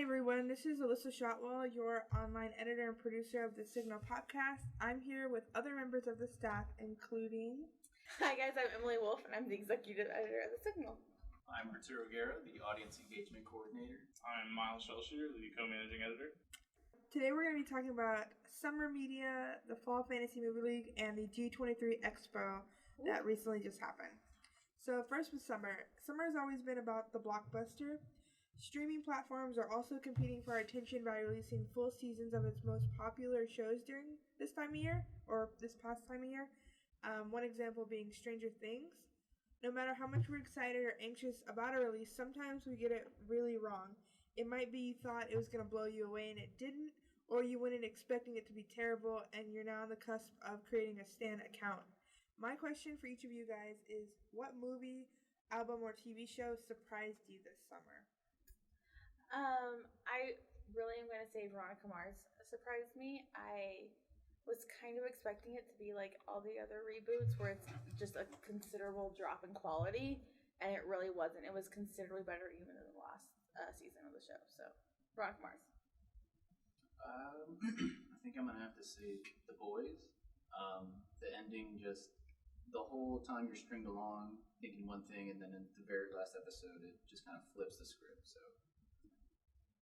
everyone, this is Alyssa Shotwell, your online editor and producer of the Signal PopCast. I'm here with other members of the staff, including... Hi guys, I'm Emily Wolfe, and I'm the executive editor of the Signal. I'm Arturo Guerra, the audience engagement coordinator. I'm Shellshear, the co-managing editor. Today we're going to be talking about summer media, the Fall Fantasy Movie League, and the D23 Expo that recently just happened. So first with summer. Summer has always been about the blockbuster. Streaming platforms are also competing for our attention by releasing full seasons of its most popular shows during this time of year, or this past time of year. One example being Stranger Things. No matter how much we're excited or anxious about a release, sometimes we get it really wrong. It might be you thought it was going to blow you away and it didn't, or you went in expecting it to be terrible and you're now on the cusp of creating a Stan account. My question for each of you guys is, what movie, album, or TV show surprised you this summer? I really am going to say Veronica Mars surprised me. I was kind of expecting it to be like all the other reboots where it's just a considerable drop in quality, and it really wasn't. It was considerably better even than the last season of the show. So, Veronica Mars. I think I'm going to have to say The Boys. The ending just, the whole time you're stringed along thinking one thing, and then in the very last episode it just kind of flips the script, so.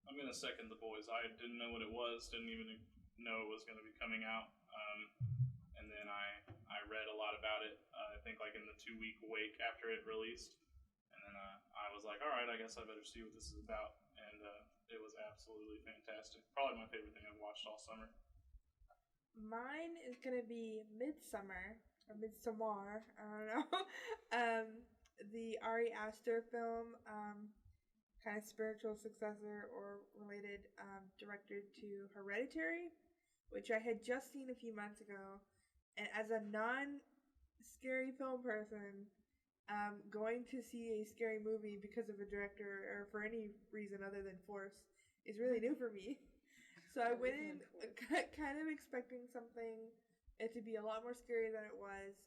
I'm going to second The Boys. I didn't know what it was, didn't even know it was going to be coming out. And then I read a lot about it, I think like in the 2-week wake after it released. And then I was like, all right, I guess I better see what this is about. And it was absolutely fantastic. Probably my favorite thing I've watched all summer. Mine is going to be Midsommar, or Midsommar, I don't know. The Ari Aster film, kind of spiritual successor or related director to Hereditary, which I had just seen a few months ago. And as a non-scary film person, going to see a scary movie because of a director or for any reason other than force is really new for me. So I went in kind of expecting it to be a lot more scary than it was.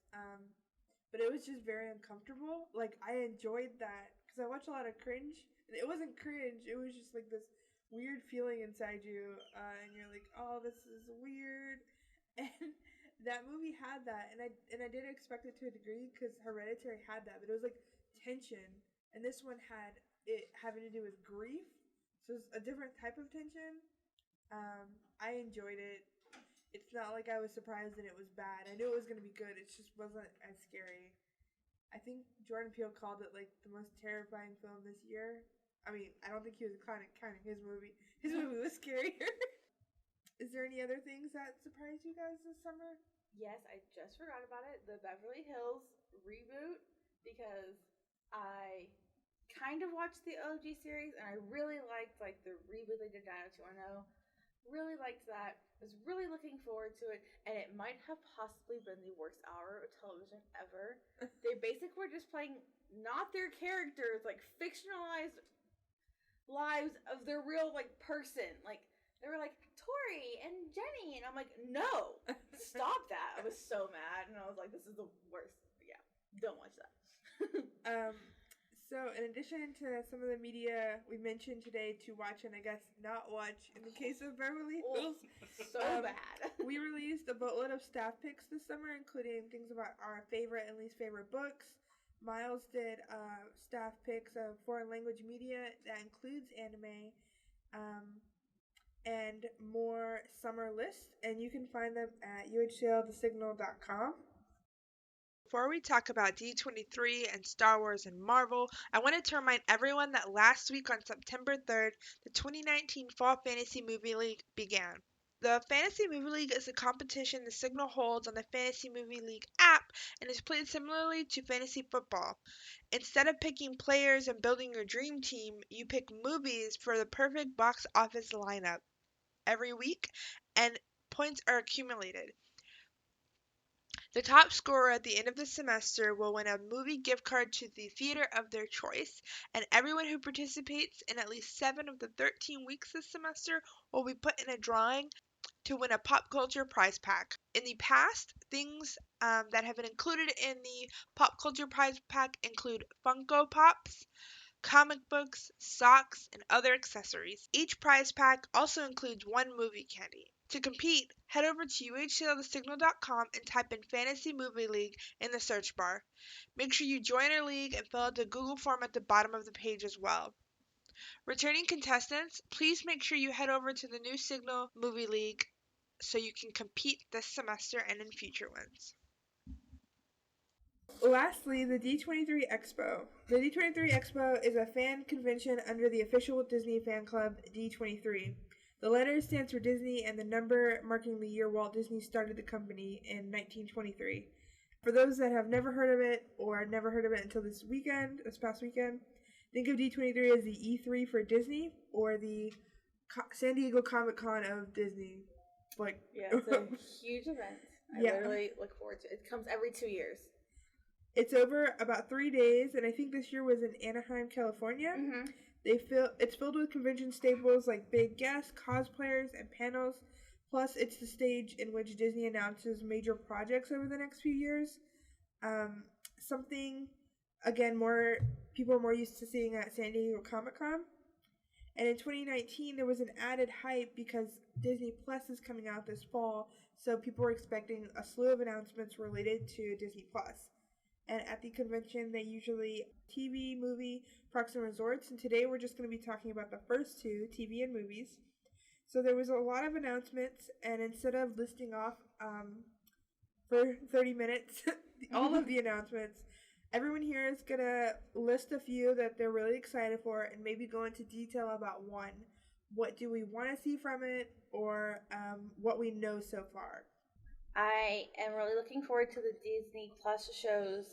But it was just very uncomfortable. Like, I enjoyed that because I watch a lot of cringe. And it wasn't cringe. It was just like this weird feeling inside you. And you're like, oh, this is weird. And that movie had that. And I did expect it to a degree because Hereditary had that. But it was like tension. And this one had it having to do with grief. So it's a different type of tension. I enjoyed it. It's not like I was surprised that it was bad. I knew it was going to be good. It just wasn't as scary. I think Jordan Peele called it like the most terrifying film this year. I mean, I don't think he was counting his movie. His movie was scarier. Is there any other things that surprised you guys this summer? Yes, I just forgot about it. The Beverly Hills reboot, because I kind of watched the OG series and I really liked like the reboot they did 90210. Really liked that. Was really looking forward to it, and it might have possibly been the worst hour of television ever. They basically were just playing not their characters, like fictionalized lives of their real like person. Like they were like Tori and Jenny, and I'm like, no, stop that. I was so mad, and I was like, this is the worst. But yeah, don't watch that. So in addition to some of the media we mentioned today to watch and I guess not watch in the case of Beverly Hills, so bad. We released a boatload of staff picks this summer, including things about our favorite and least favorite books. Miles did staff picks of foreign language media that includes anime, and more summer lists, and you can find them at UHCL, Before we talk about D23 and Star Wars and Marvel, I wanted to remind everyone that last week on September 3rd, the 2019 Fall Fantasy Movie League began. The Fantasy Movie League is a competition the Signal holds on the Fantasy Movie League app and is played similarly to fantasy football. Instead of picking players and building your dream team, you pick movies for the perfect box office lineup every week, and points are accumulated. The top scorer at the end of the semester will win a movie gift card to the theater of their choice, and everyone who participates in at least 7 of the 13 weeks this semester will be put in a drawing to win a pop culture prize pack. In the past, things that have been included in the pop culture prize pack include Funko Pops, comic books, socks, and other accessories. Each prize pack also includes one movie candy. To compete, head over to UHCL.Signal.com and type in Fantasy Movie League in the search bar. Make sure you join our league and fill out the Google form at the bottom of the page as well. Returning contestants, please make sure you head over to the new Signal Movie League so you can compete this semester and in future ones. Lastly, the D23 Expo. The D23 Expo is a fan convention under the official Disney fan club, D23. The letter stands for Disney and the number marking the year Walt Disney started the company in 1923. For those that have never heard of it or never heard of it until this past weekend, think of D23 as the E3 for Disney or the San Diego Comic-Con of Disney. Yeah, it's a huge event. I literally look forward to it. It comes every 2 years. It's over about 3 days, and I think this year was in Anaheim, California. Mm-hmm. It's filled with convention staples like big guests, cosplayers, and panels. Plus, it's the stage in which Disney announces major projects over the next few years. Something, again, more people are more used to seeing at San Diego Comic-Con. And in 2019, there was an added hype because Disney Plus is coming out this fall, so people were expecting a slew of announcements related to Disney Plus. And at the convention, they usually TV, movie, parks and resorts. And today we're just going to be talking about the first two, TV and movies. So there was a lot of announcements, and instead of listing off for 30 minutes all of the announcements, everyone here is going to list a few that they're really excited for and maybe go into detail about one. What do we want to see from it, or what we know so far? I am really looking forward to the Disney Plus shows,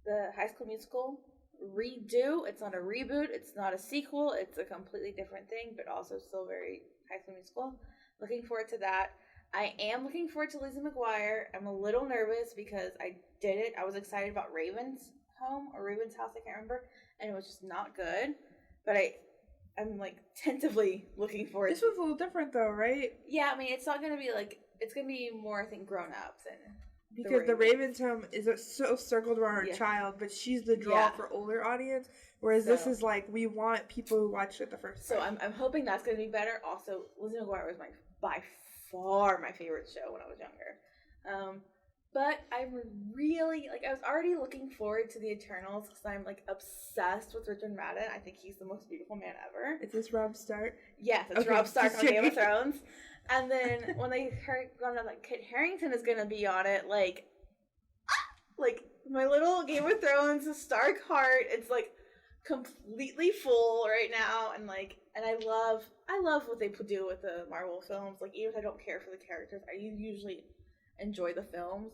the High School Musical redo. It's not a reboot. It's not a sequel. It's a completely different thing, but also still very High School Musical. Looking forward to that. I am looking forward to Lizzie McGuire. I'm a little nervous because I did it. I was excited about Raven's Home or Raven's House. I can't remember. And it was just not good. But I'm like tentatively looking forward. This was a little different though, right? Yeah, I mean, it's not going to be like, it's going to be more, I think, grown-ups. Because the Raven's Home is so circled around her child, but she's the draw for older audience, whereas this is like, we want people who watched it the first time. So I'm hoping that's going to be better. Also, Lizzie McGuire was by far my favorite show when I was younger. But I'm really, I was already looking forward to the Eternals because I'm, obsessed with Richard Madden. I think he's the most beautiful man ever. Is this Rob Stark? Yes, it's Rob Stark on Game of Thrones. And then when they found out that Kit Harington is going to be on it, my little Game of Thrones Stark heart, it's, completely full right now. And, I love what they do with the Marvel films. Even if I don't care for the characters, I usually enjoy the films.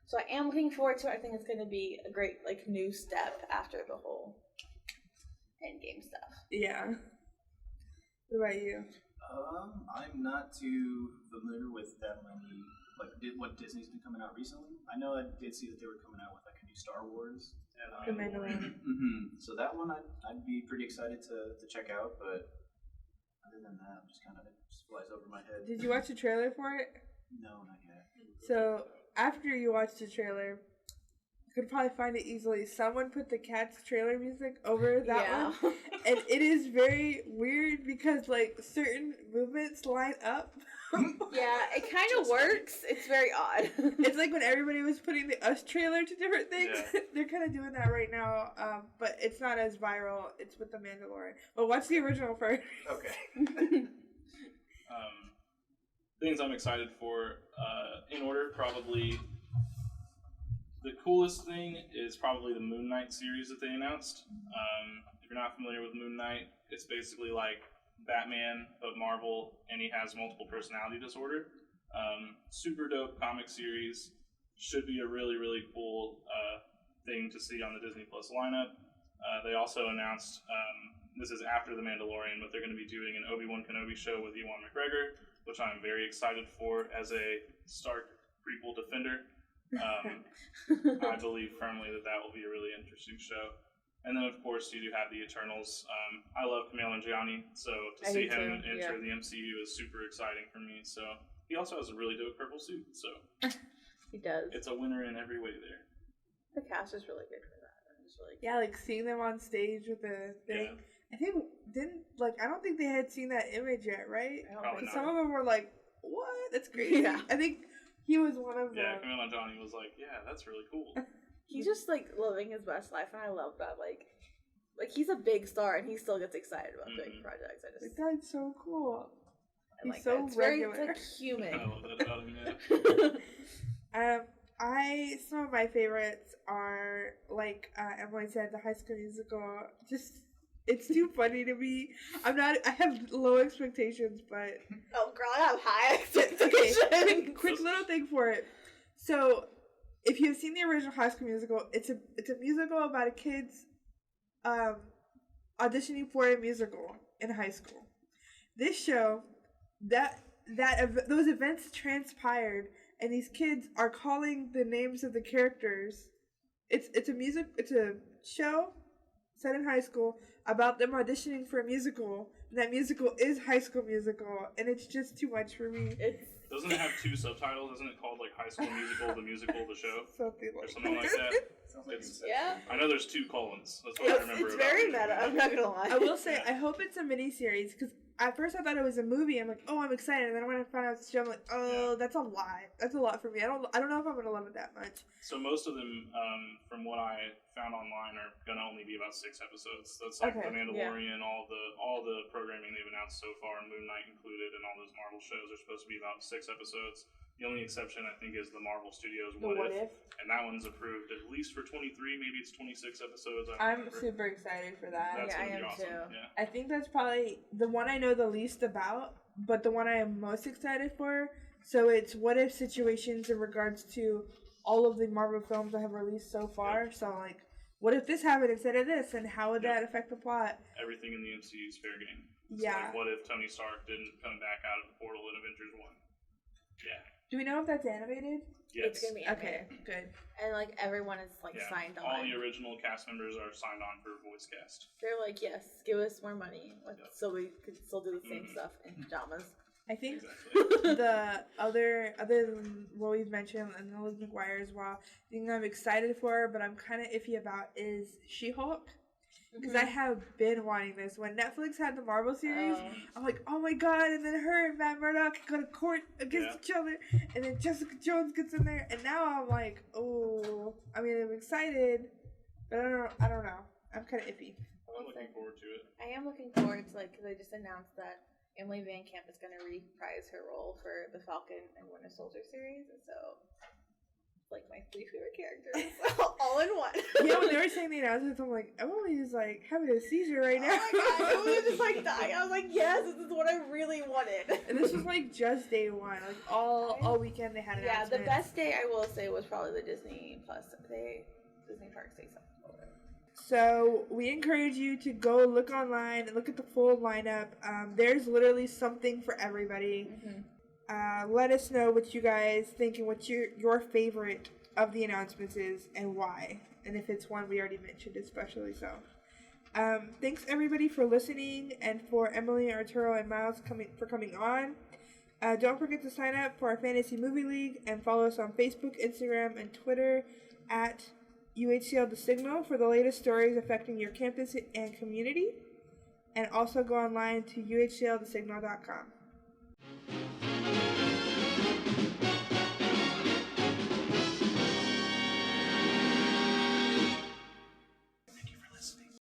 So I am looking forward to it. I think it's going to be a great, new step after the whole Endgame stuff. Yeah. What about you? I'm not too familiar with that many, what Disney's been coming out recently. I know I did see that they were coming out with, a new Star Wars. The Mandalorian. So that one I'd be pretty excited to check out, but other than that, it just flies over my head. Did you watch the trailer for it? No, not yet. So, after you watched the trailer, you could probably find it easily. Someone put the Cats trailer music over that one. And it is very weird because, certain movements line up. Yeah, it kind of works. It's very odd. It's like when everybody was putting the Us trailer to different things. Yeah. They're kind of doing that right now, but it's not as viral. It's with The Mandalorian. But watch the original first. Okay. Things I'm excited for, in order, probably the coolest thing is probably the Moon Knight series that they announced. If you're not familiar with Moon Knight, it's basically like Batman, but Marvel, and he has multiple personality disorder. Super dope comic series. Should be a really, really cool thing to see on the Disney Plus lineup. They also announced, this is after The Mandalorian, but they're going to be doing an Obi-Wan Kenobi show with Ewan McGregor, which I'm very excited for as a Stark prequel defender. I believe firmly that will be a really interesting show. And then, of course, you do have the Eternals. I love Kumail Nanjiani, so to see him enter the MCU is super exciting for me. So he also has a really dope purple suit. So he does. It's a winner in every way there. The cast is really good for that. It's really Yeah, like seeing them on stage with the thing. Yeah. I think I don't think they had seen that image yet, right? I don't Probably think Some so. of them were like, "What? That's crazy." Yeah. I think he was one of Yeah, them. Camille Johnny was like, yeah, that's really cool. He's just like living his best life, and I love that. Like he's a big star, and he still gets excited about doing projects. I Like, just that's so cool. I He's like so that. It's very regular. like human. I love that about him, yeah. Some of my favorites are like Emily said, the High School Musical. Just it's too funny to me. I have low expectations, but Oh, girl, I have high okay. expectations. Quick little thing for it. So, if you've seen the original High School Musical, it's a musical about a kid's auditioning for a musical in high school. This show, those events transpired, and these kids are calling the names of the characters. It's a show set in high school about them auditioning for a musical. And that musical is High School Musical, and it's just too much for me. Doesn't it have 2 subtitles? Isn't it called like High School Musical, the musical, the show? Something Or like something like that? Sounds like It's- Yeah. I know there's 2 colons. That's what I remember It's about very it. meta. I'm not gonna lie. I will say, I hope it's a miniseries, because at first I thought it was a movie. I'm like, oh, I'm excited. And then when I found out it's a show, I'm like, oh, that's a lot. That's a lot for me. I don't know if I'm gonna love it that much. So most of them, from what I found online, are gonna only be about 6 episodes. That's like Okay, The Mandalorian, all the programming they've announced so far, Moon Knight included, and all those Marvel shows are supposed to be about 6 episodes. The only exception, I think, is the Marvel Studios What If, and that one's approved at least for 23. Maybe it's 26 episodes. I don't I'm remember. super excited for that. That's Yeah, I gonna be am awesome. too. Yeah. I think that's probably the one I know the least about, but the one I am most excited for. So it's what if situations in regards to all of the Marvel films that have released so far. So like, what if this happened instead of this, and how would that affect the plot? Everything in the MCU is fair game. It's Yeah. Like, what if Tony Stark didn't come back out of the portal in Avengers 1? Yeah. Do we know if that's animated? Yes. It's gonna be Okay, animated. good. And like everyone is like Yeah. signed on. All the original cast members are signed on for voice cast. They're like, yes, give us more money, like, Yep. so we could still do the same Mhm. stuff in pajamas. I think Exactly. the other than what we've mentioned and the Liz McGuire as well, the thing I'm excited for, but I'm kind of iffy about is She-Hulk. Because I have been wanting this. When Netflix had the Marvel series, I'm like, oh my god, and then her and Matt Murdock go to court against each other, and then Jessica Jones gets in there, and now I'm like, oh, I mean, I'm excited, but I don't know. I'm kind of iffy. I'm looking forward to it. I am looking forward to because they just announced that Emily Van Camp is going to reprise her role for the Falcon and Winter Soldier series, and so like my 3 favorite characters all in one. Yeah, when they were saying the announcements, I'm like, Emily is like having a seizure right now. Oh my god, Emily was just like dying. I was like, yes, this is what I really wanted. And this was like just day one, like all weekend they had Yeah, announcements. the best day I will say was probably the Disney Plus day, Disney Parks Day. So we encourage you to go look online and look at the full lineup. There's literally something for everybody. Let us know what you guys think and what your favorite of the announcements is and why. And if it's one we already mentioned, especially so. Thanks everybody for listening and for Emily, Arturo, and Miles coming on. Don't forget to sign up for our Fantasy Movie League and follow us on Facebook, Instagram, and Twitter at UHCL The Signal for the latest stories affecting your campus and community. And also go online to UHCLthesignal.com.